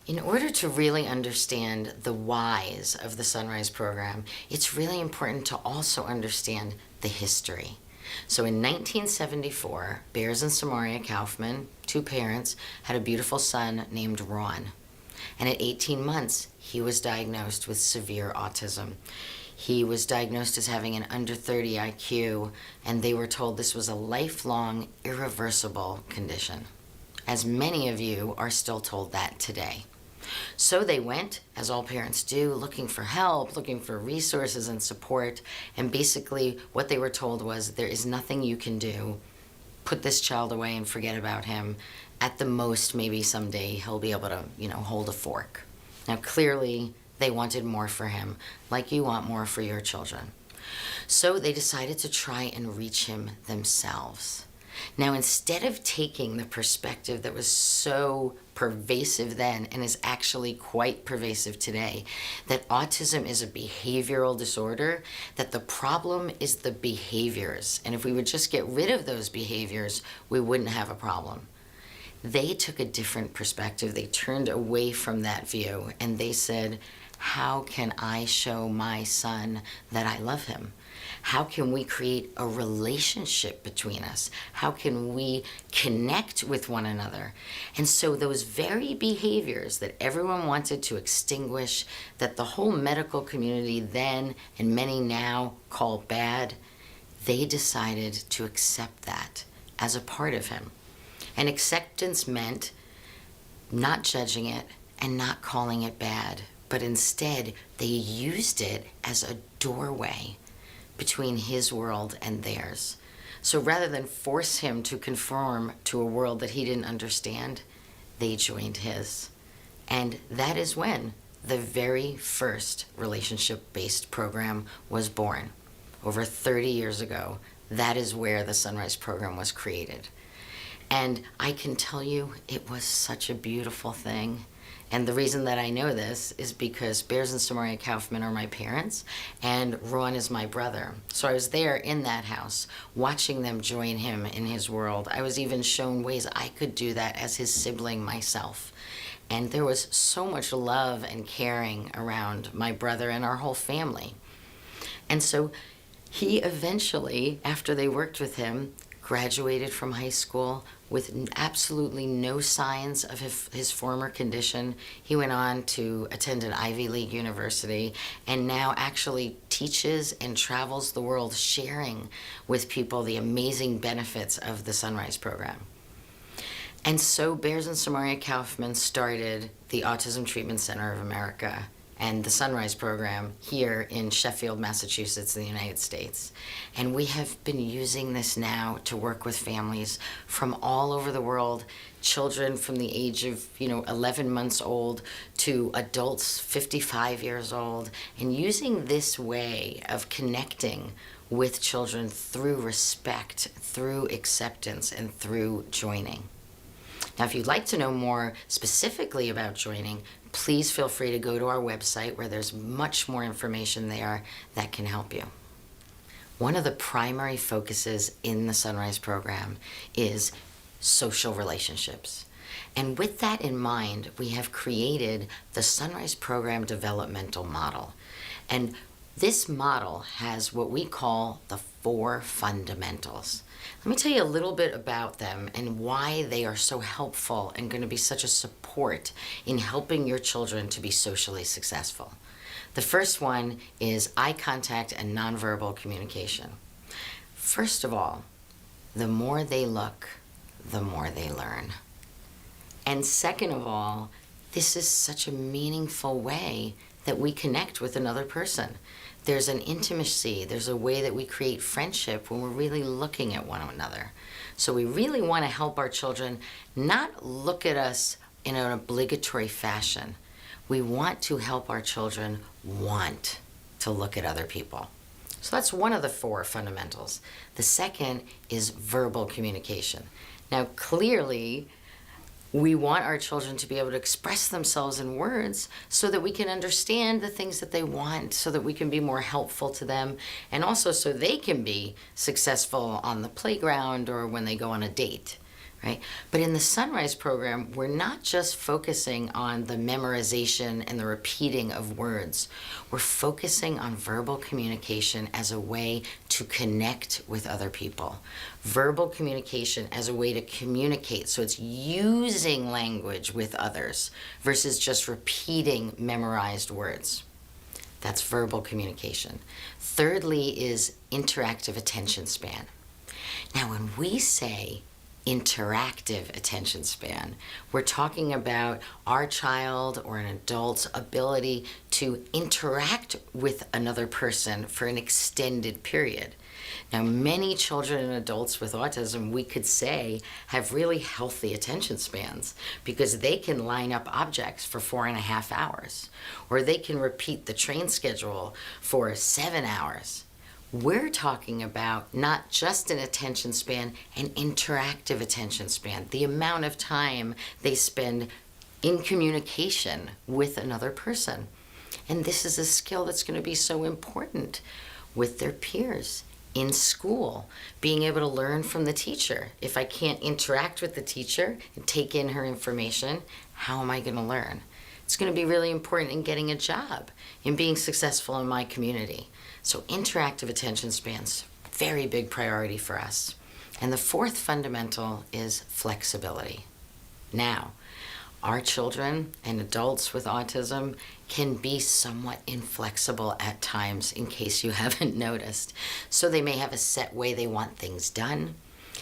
In order to really understand the whys of the Sunrise program, it's really important to also understand the history. So in 1974, Bears and Samaria Kaufman, two parents, had a beautiful son named Ron. And at 18 months, he was diagnosed with severe autism. He was diagnosed as having an under 30 IQ, and they were told this was a lifelong, irreversible condition. As many of you are still told that today. So they went, as all parents do, looking for help, looking for resources and support, and basically what they were told was there is nothing you can do. Put this child away and forget about him. At the most, maybe someday he'll be able to, hold a fork. Now clearly they wanted more for him, like you want more for your children. So they decided to try and reach him themselves. Now, instead of taking the perspective that was so pervasive then and is actually quite pervasive today, that autism is a behavioral disorder, that the problem is the behaviors, and if we would just get rid of those behaviors, we wouldn't have a problem. They took a different perspective. They turned away from that view and they said, how can I show my son that I love him? How can we create a relationship between us? How can we connect with one another? And so those very behaviors that everyone wanted to extinguish, that the whole medical community then and many now call bad, they decided to accept that as a part of him. And acceptance meant not judging it and not calling it bad, but instead they used it as a doorway between his world and theirs. So rather than force him to conform to a world that he didn't understand, they joined his. And that is when the very first relationship-based program was born. Over 30 years ago, that is where the Sunrise program was created. And I can tell you, it was such a beautiful thing. And the reason that I know this is because Bears and Samaria Kaufman are my parents, and Ron is my brother. So I was there in that house, watching them join him in his world. I was even shown ways I could do that as his sibling myself. And there was so much love and caring around my brother and our whole family. And so he eventually, after they worked with him, graduated from high school with absolutely no signs of his former condition. He went on to attend an Ivy League university and now actually teaches and travels the world sharing with people the amazing benefits of the Sunrise program. And so Bears and Samaria Kaufman started the Autism Treatment Center of America and the Sunrise program here in Sheffield, Massachusetts, in the United States. And we have been using this now to work with families from all over the world, children from the age of 11 months old to adults 55 years old, and using this way of connecting with children through respect, through acceptance, and through joining. Now, if you'd like to know more specifically about joining, please feel free to go to our website where there's much more information there that can help you. One of the primary focuses in the Sunrise program is social relationships. And with that in mind, we have created the Sunrise program developmental model. And this model has what we call the 4 fundamentals. Let me tell you a little bit about them and why they are so helpful and going to be such a support in helping your children to be socially successful. The first one is eye contact and nonverbal communication. First of all, the more they look, the more they learn. And second of all, this is such a meaningful way that we connect with another person. There's an intimacy, there's a way that we create friendship when we're really looking at one another. So we really want to help our children not look at us in an obligatory fashion. We want to help our children want to look at other people. So that's one of the 4 fundamentals. The second is verbal communication. Now clearly, we want our children to be able to express themselves in words so that we can understand the things that they want, so that we can be more helpful to them, and also so they can be successful on the playground or when they go on a date. right? But in the Sunrise program, we're not just focusing on the memorization and the repeating of words. We're focusing on verbal communication as a way to connect with other people. Verbal communication as a way to communicate. So it's using language with others versus just repeating memorized words. That's verbal communication. Thirdly is interactive attention span. Now, when we say interactive attention span, we're talking about our child or an adult's ability to interact with another person for an extended period. Now, many children and adults with autism, we could say, have really healthy attention spans because they can line up objects for 4.5 hours, or they can repeat the train schedule for 7 hours. We're talking about not just an attention span, an interactive attention span, the amount of time they spend in communication with another person. And this is a skill that's going to be so important with their peers, in school, being able to learn from the teacher. If I can't interact with the teacher and take in her information, how am I going to learn? It's going to be really important in getting a job, in being successful in my community. So interactive attention spans, very big priority for us. And the fourth fundamental is flexibility. Now, our children and adults with autism can be somewhat inflexible at times, in case you haven't noticed. So they may have a set way they want things done,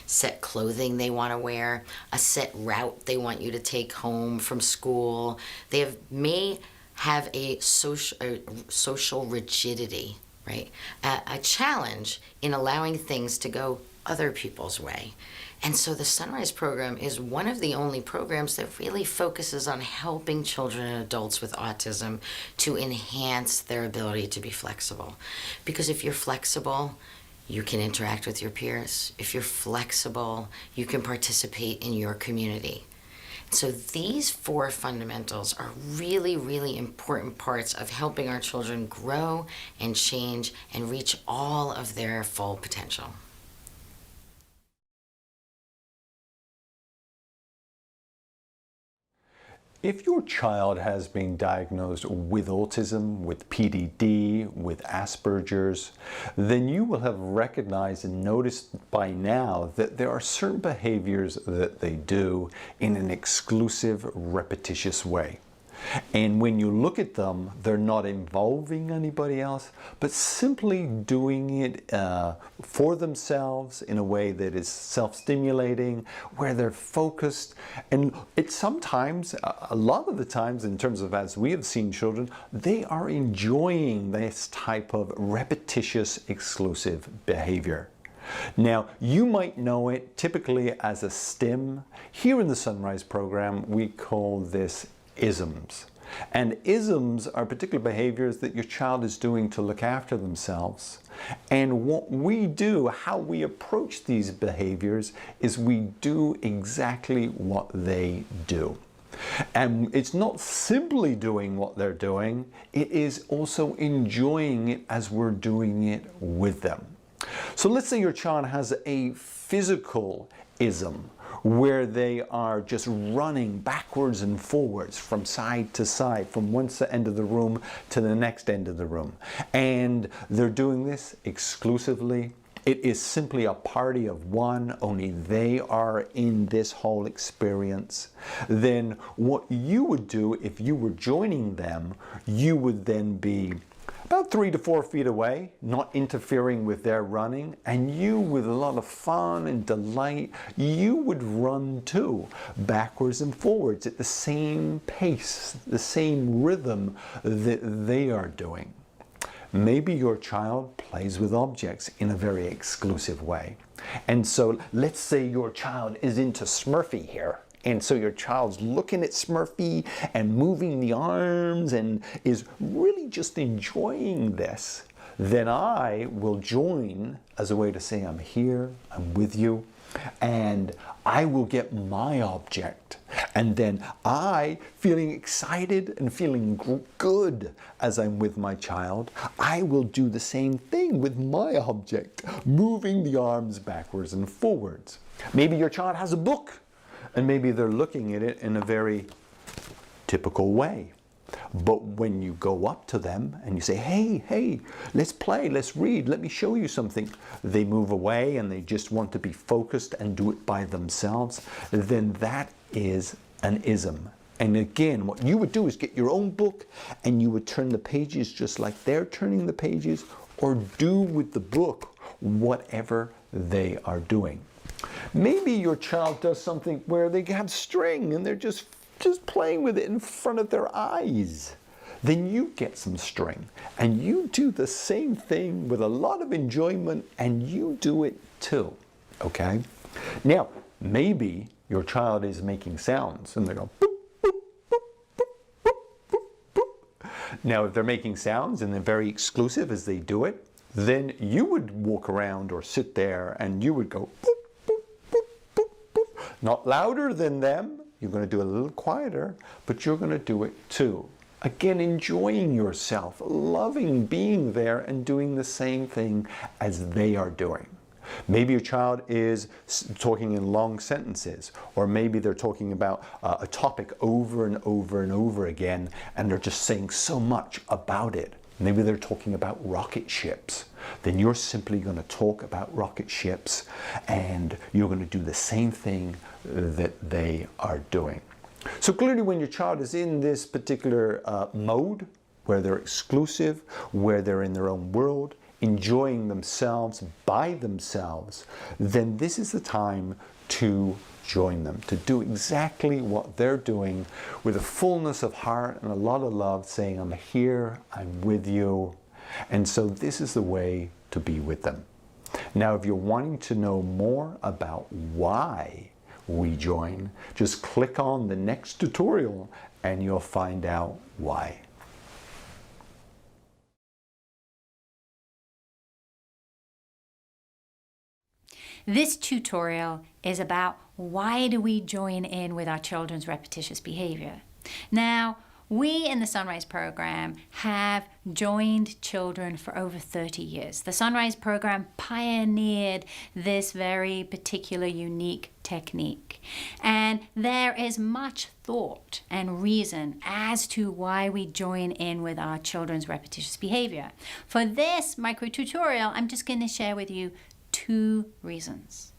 set clothing they want to wear, a set route they want you to take home from school. They may have a social rigidity, right? A challenge in allowing things to go other people's way. And so the Sunrise program is one of the only programs that really focuses on helping children and adults with autism to enhance their ability to be flexible. Because if you're flexible, you can interact with your peers. If you're flexible, you can participate in your community. So these four fundamentals are really, really important parts of helping our children grow and change and reach all of their full potential. If your child has been diagnosed with autism, with PDD, with Asperger's, then you will have recognized and noticed by now that there are certain behaviors that they do in an exclusive, repetitious way. And when you look at them, they're not involving anybody else, but simply doing it for themselves in a way that is self-stimulating, where they're focused. And it's sometimes, a lot of the times, in terms of as we have seen children, they are enjoying this type of repetitious, exclusive behavior. Now, you might know it typically as a stim. Here in the Sunrise program, we call this isms. And isms are particular behaviors that your child is doing to look after themselves. And what we do, how we approach these behaviors, is we do exactly what they do. And it's not simply doing what they're doing, it is also enjoying it as we're doing it with them. So let's say your child has a physical ism, where they are just running backwards and forwards from side to side, from one end of the room to the next end of the room. And they're doing this exclusively. It is simply a party of one, only they are in this whole experience. Then what you would do if you were joining them, you would then be about 3 to 4 feet away, not interfering with their running, and you, with a lot of fun and delight, you would run too, backwards and forwards at the same pace, the same rhythm that they are doing. Maybe your child plays with objects in a very exclusive way. And so let's say your child is into Smurfy here. And so your child's looking at Smurfy and moving the arms and is really just enjoying this. Then I will join as a way to say, I'm here, I'm with you, and I will get my object. And then I, feeling excited and feeling good as I'm with my child, I will do the same thing with my object, moving the arms backwards and forwards. Maybe your child has a book And maybe they're looking at it in a very typical way. But when you go up to them and you say, hey, let's play, let's read, let me show you something, they move away and they just want to be focused and do it by themselves, then that is an ism. And again, what you would do is get your own book and you would turn the pages just like they're turning the pages, or do with the book whatever they are doing. Maybe your child does something where they have string and they're just playing with it in front of their eyes. Then you get some string and you do the same thing with a lot of enjoyment, and you do it too, okay? Now, maybe your child is making sounds and they go boop, boop, boop, boop, boop, boop, boop. Now, if they're making sounds and they're very exclusive as they do it, then you would walk around or sit there and you would go boop, boop, boop, boop, boop. Not louder than them. You're going to do it a little quieter, but you're going to do it too. Again, enjoying yourself, loving being there and doing the same thing as they are doing. Maybe your child is talking in long sentences, or maybe they're talking about a topic over and over and over again, and they're just saying so much about it. Maybe they're talking about rocket ships. Then you're simply going to talk about rocket ships, and you're going to do the same thing that they are doing. So clearly, when your child is in this particular mode, where they're exclusive, where they're in their own world, enjoying themselves by themselves, then this is the time to join them, to do exactly what they're doing with a fullness of heart and a lot of love, saying, I'm here, I'm with you. And so this is the way to be with them. Now, if you're wanting to know more about why we join, just click on the next tutorial and you'll find out why. This tutorial is about why do we join in with our children's repetitious behavior. Now, we in the Sunrise program have joined children for over 30 years. The Sunrise program pioneered this very particular unique technique. And there is much thought and reason as to why we join in with our children's repetitious behavior. For this micro tutorial, I'm just going to share with you 2 reasons.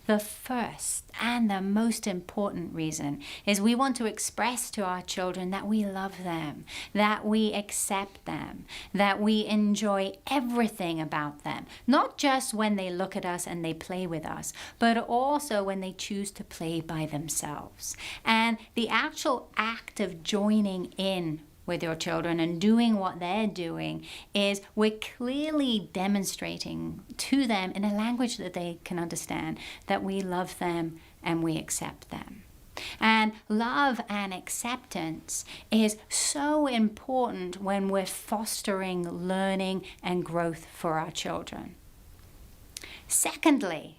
The first and the most important reason is we want to express to our children that we love them, that we accept them, that we enjoy everything about them, not just when they look at us and they play with us, but also when they choose to play by themselves. And the actual act of joining in with your children and doing what they're doing is we're clearly demonstrating to them in a language that they can understand that we love them and we accept them. And love and acceptance is so important when we're fostering learning and growth for our children. Secondly,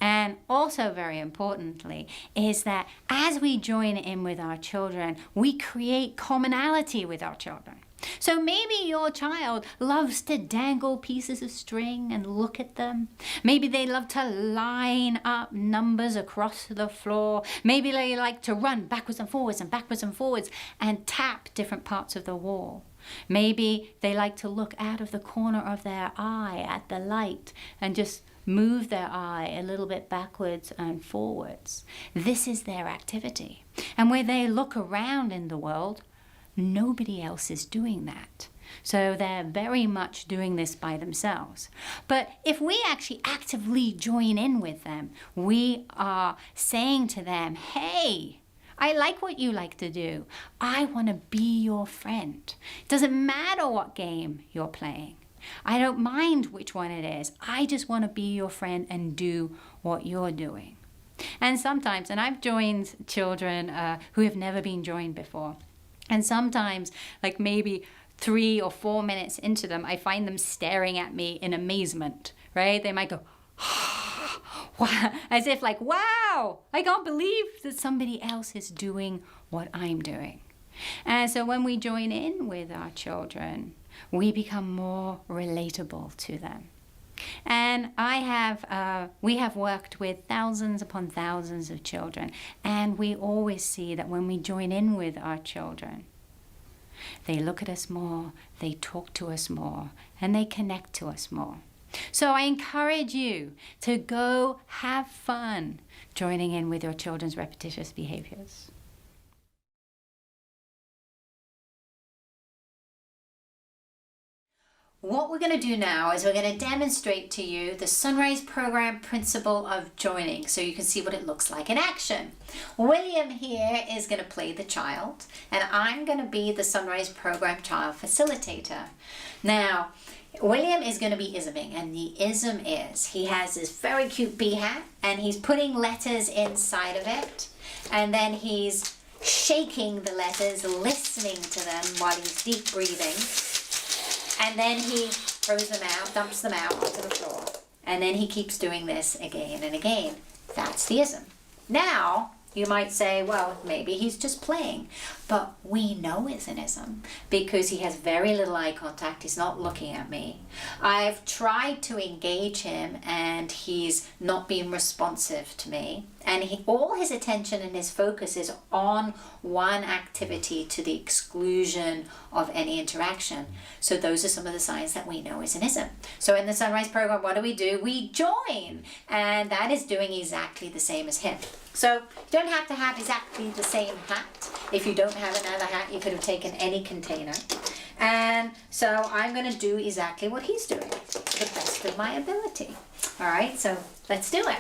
and also very importantly, is that as we join in with our children, we create commonality with our children. So maybe your child loves to dangle pieces of string and look at them. Maybe they love to line up numbers across the floor. Maybe they like to run backwards and forwards and backwards and forwards and tap different parts of the wall. Maybe they like to look out of the corner of their eye at the light and just move their eye a little bit backwards and forwards. This is their activity. And when they look around in the world, nobody else is doing that. So they're very much doing this by themselves. But if we actually actively join in with them, we are saying to them, hey, I like what you like to do. I want to be your friend. It doesn't matter what game you're playing. I don't mind which one it is. I just want to be your friend and do what you're doing. And sometimes, and I've joined children who have never been joined before. And sometimes, like maybe 3 or 4 minutes into them, I find them staring at me in amazement, right? They might go, as if like, wow, I can't believe that somebody else is doing what I'm doing. And so when we join in with our children, we become more relatable to them. And we have worked with thousands upon thousands of children, and we always see that when we join in with our children, they look at us more, they talk to us more, and they connect to us more. So I encourage you to go have fun joining in with your children's repetitious behaviors. What we're going to do now is we're going to demonstrate to you the Sunrise Program principle of joining so you can see what it looks like in action. William here is going to play the child, and I'm going to be the Sunrise Program child facilitator. Now, William is going to be isming, and the ism is he has this very cute bee hat, and he's putting letters inside of it, and then he's shaking the letters, listening to them while he's deep breathing. And then he throws them out, dumps them out onto the floor. And then he keeps doing this again and again. That's the ism. Now, you might say, well, maybe he's just playing. But we know it's an ism because he has very little eye contact. He's not looking at me. I've tried to engage him and he's not being responsive to me. And all his attention and his focus is on one activity to the exclusion of any interaction. So those are some of the signs that we know is an ism. So in the Sunrise Program, what do? We join. And that is doing exactly the same as him. So you don't have to have exactly the same hat. If you don't have another hat, you could have taken any container. And so I'm going to do exactly what he's doing to the best of my ability. All right, so let's do it.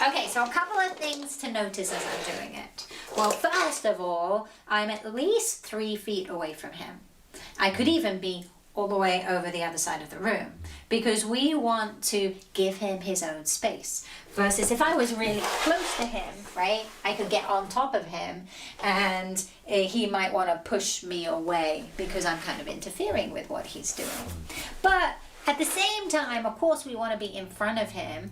Okay, so a couple of things to notice as I'm doing it. Well, first of all, I'm at least 3 feet away from him. I could even be all the way over the other side of the room because we want to give him his own space. Versus if I was really close to him, right, I could get on top of him and he might want to push me away because I'm kind of interfering with what he's doing. But at the same time, of course, we want to be in front of him,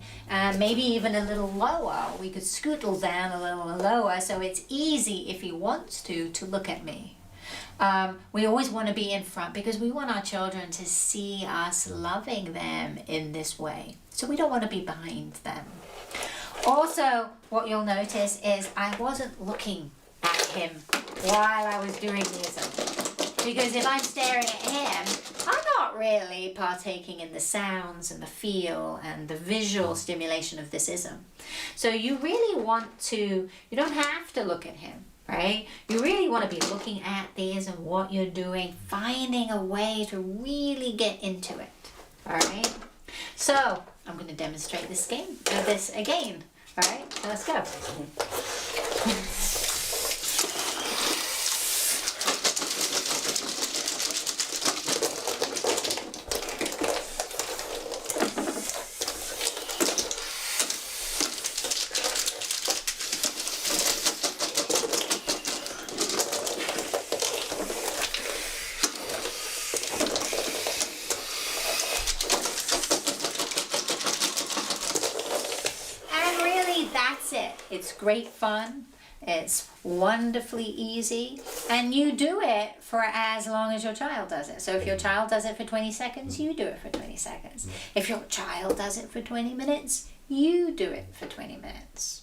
maybe even a little lower. We could scootle down a little lower so it's easy if he wants to look at me. We always want to be in front because we want our children to see us loving them in this way. So we don't want to be behind them. Also, what you'll notice is I wasn't looking at him while I was doing this. Because if I'm staring at him, I'm not really partaking in the sounds and the feel and the visual stimulation of this ism. So you really want to, you don't have to look at him, right? You really want to be looking at the ism, what you're doing, finding a way to really get into it, all right? So I'm going to demonstrate this again, all right? So let's go. It's great fun, it's wonderfully easy, and you do it for as long as your child does it. So if your child does it for 20 seconds, you do it for 20 seconds. If your child does it for 20 minutes, you do it for 20 minutes.